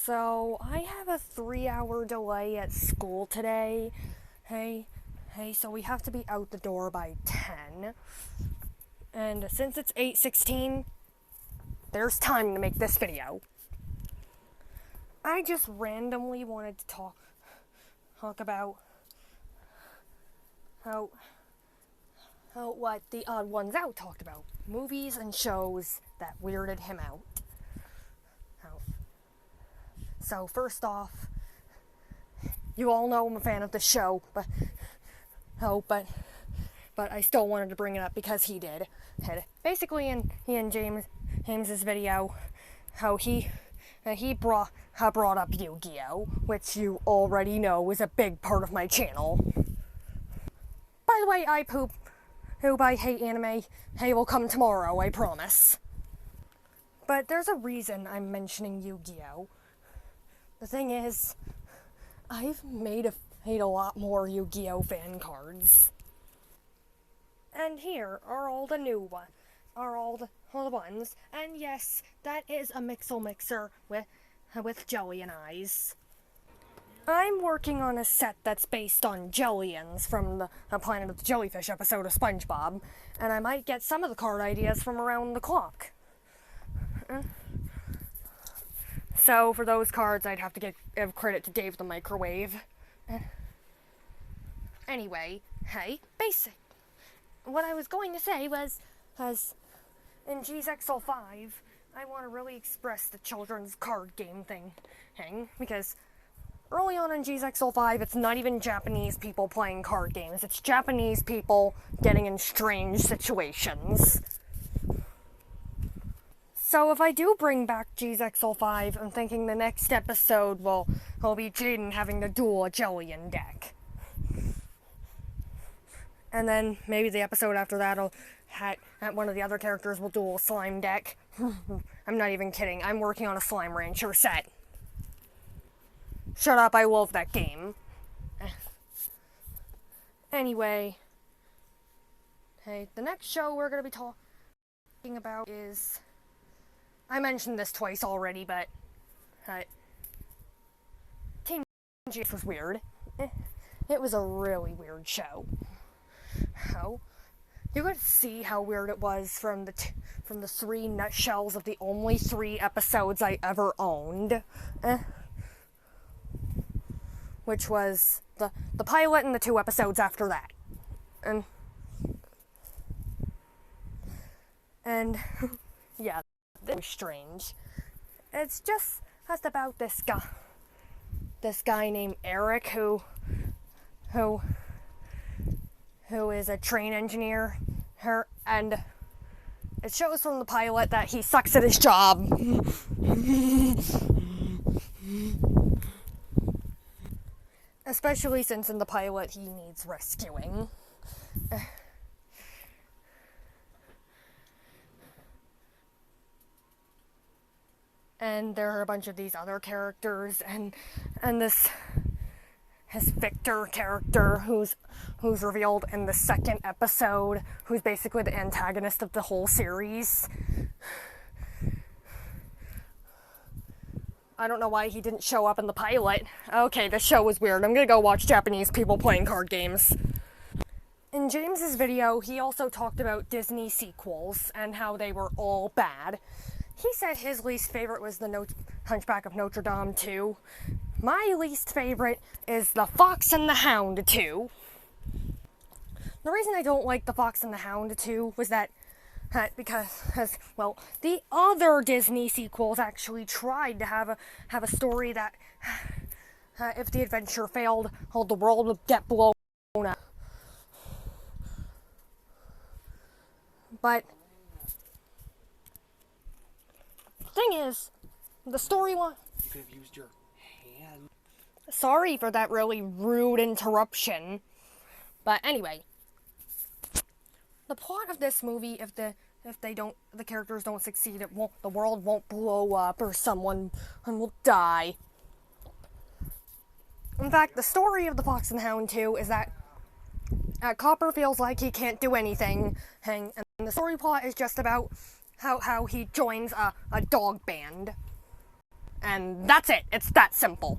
So, I have a 3-hour delay at school today. So we have to be out the door by 10. And since it's 8:16, there's time to make this video. I just randomly wanted to talk about what TheOdd1sOut talked about. Movies and shows that weirded him out. So first off, you all know I'm a fan of the show, but I still wanted to bring it up because he did. Basically, in James's video, how he brought up Yu-Gi-Oh, which you already know is a big part of my channel. By the way, I hate anime. Hey, will come tomorrow, I promise. But there's a reason I'm mentioning Yu-Gi-Oh. The thing is, I've made a lot more Yu-Gi-Oh fan cards. And here are all the new ones. Are all the ones. And yes, that is a mixer with jelly and eyes. I'm working on a set that's based on Jellians from the Planet of the Jellyfish episode of SpongeBob, and I might get some of the card ideas from around the clock. So for those cards, I'd have to give credit to Dave the Microwave. Anyway, hey, basic. What I was going to say was in GZXL5, I want to really express the children's card game thing, because early on in GZXL5, it's not even Japanese people playing card games, it's Japanese people getting in strange situations. So if I do bring back GZXL5, I'm thinking the next episode will be Jaden having to duel a Jellian deck. And then maybe the episode after that, one of the other characters will duel a slime deck. I'm not even kidding, I'm working on a Slime Rancher set. Shut up, I love that game. Anyway, hey, the next show we're going to be talking about is... I mentioned this twice already, but Team GX was weird. It was a really weird show. You could see how weird it was from the 3 nutshells of the only 3 episodes I ever owned. Which was the pilot and the 2 episodes after that. And yeah, that was strange. It's just about this guy named Eric who is a train engineer, and it shows from the pilot that he sucks at his job. Especially since in the pilot he needs rescuing. And there are a bunch of these other characters, and his Victor character who's revealed in the 2nd episode, who's basically the antagonist of the whole series. I don't know why he didn't show up in the pilot. Okay, this show was weird. I'm gonna go watch Japanese people playing card games. In James's video, he also talked about Disney sequels and how they were all bad. He said his least favorite was the Hunchback of Notre Dame 2. My least favorite is The Fox and the Hound 2. The reason I don't like The Fox and the Hound 2 was because the other Disney sequels actually tried to have a story that if the adventure failed, the world would get blown up. But the thing is, the storyline... You could have used your hand. Sorry for that really rude interruption. But anyway, the plot of this movie, if the characters don't succeed, the world won't blow up or someone will die. In fact, the story of The Fox and the Hound 2 is that Copper feels like he can't do anything, and the story plot is just about how he joins a dog band. And that's it. It's that simple.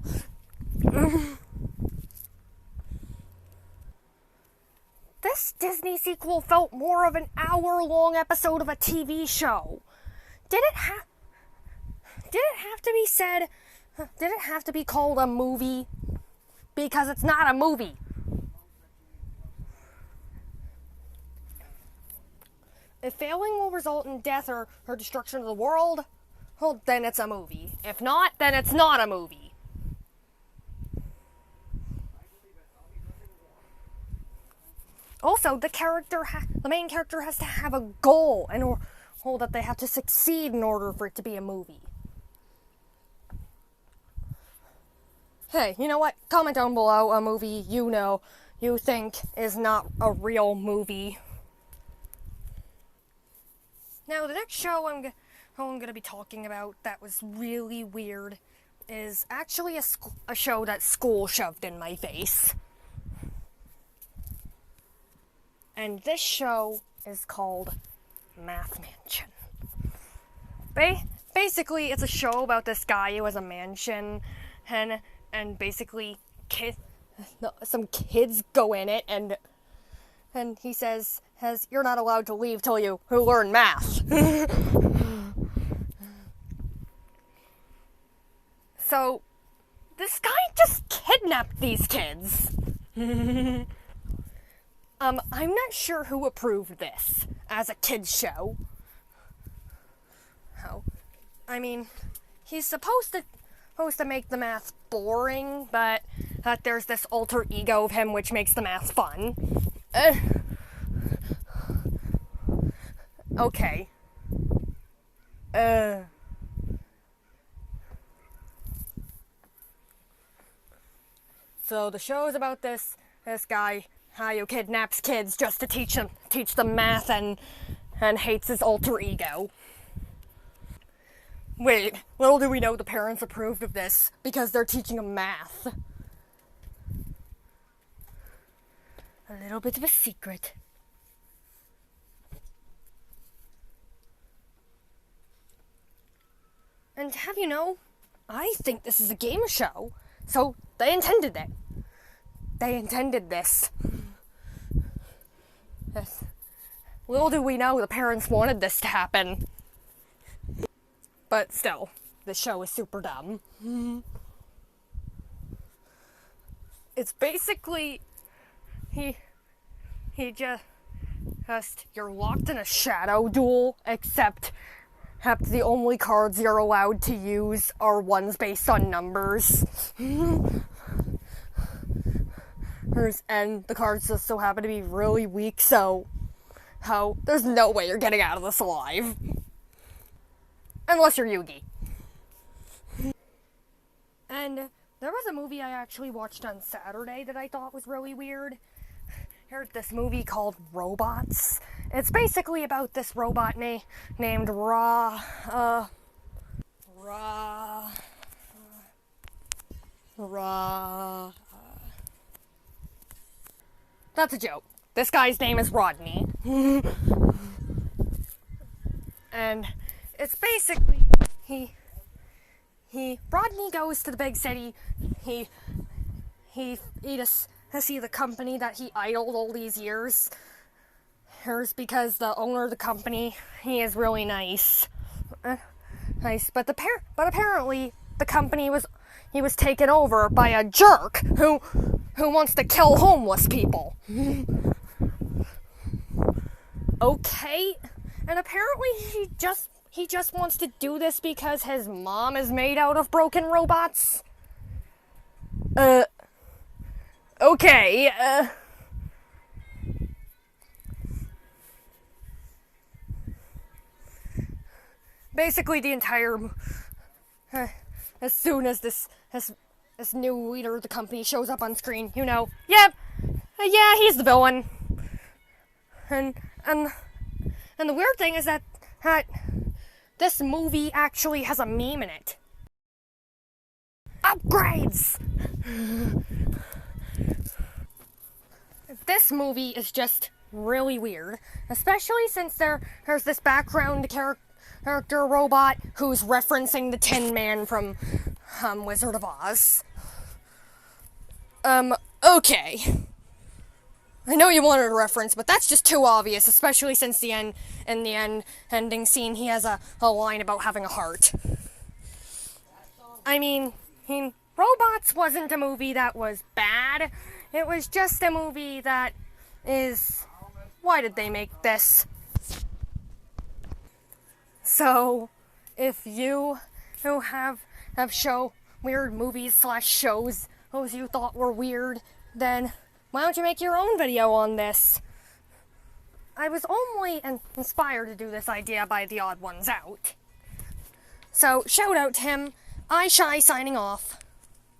This Disney sequel felt more of an hour-long episode of a TV show. Did it have to be said? Did it have to be called a movie? Because it's not a movie. If failing will result in death or destruction of the world, well, then it's a movie. If not, then it's not a movie. Also, the main character has to have a goal and that they have to succeed in order for it to be a movie. Hey, you know what? Comment down below a movie you think is not a real movie. Now, the next show I'm going to be talking about that was really weird is actually a show that school shoved in my face. And this show is called Math Mansion. Basically, it's a show about this guy who has a mansion, and basically some kids go in it, and he says, you're not allowed to leave till you learn math. So, this guy just kidnapped these kids. I'm not sure who approved this as a kids show. I mean, he's supposed to make the math boring, but there's this alter ego of him which makes the math fun. Okay. So the show is about this guy who kidnaps kids just to teach them math and hates his alter ego. Wait, little do we know the parents approved of this because they're teaching him math. A little bit of a secret. And have you know, I think this is a game show, so they intended it. They intended this. Little do we know the parents wanted this to happen. But still, the show is super dumb. It's basically, he just, you're locked in a shadow duel, except the only cards you're allowed to use are ones based on numbers. And the cards just so happen to be really weak, so there's no way you're getting out of this alive. Unless you're Yugi. And there was a movie I actually watched on Saturday that I thought was really weird. Here's this movie called Robots. It's basically about this robot named That's a joke. This guy's name is Rodney. And it's basically, Rodney goes to the big city, he just see the company that he idled all these years. Here's because the owner of the company, he is really nice. But apparently the company was taken over by a jerk who wants to kill homeless people. Okay, and apparently he just wants to do this because his mom is made out of broken robots. Okay, basically the entire, as soon as this new leader of the company shows up on screen, yeah, he's the villain. And the weird thing is that this movie actually has a meme in it. Upgrades! This movie is just really weird, especially since there's this background character robot who's referencing the Tin Man from Wizard of Oz. Okay. I know you wanted a reference, but that's just too obvious, especially since in the ending scene, he has a line about having a heart. I mean, Robots wasn't a movie that was bad. It was just a movie that is... Why did they make this? So, if you who have show weird movies / shows those you thought were weird, then why don't you make your own video on this? I was only inspired to do this idea by TheOdd1sOut. So, shout out to him. I Shy signing off.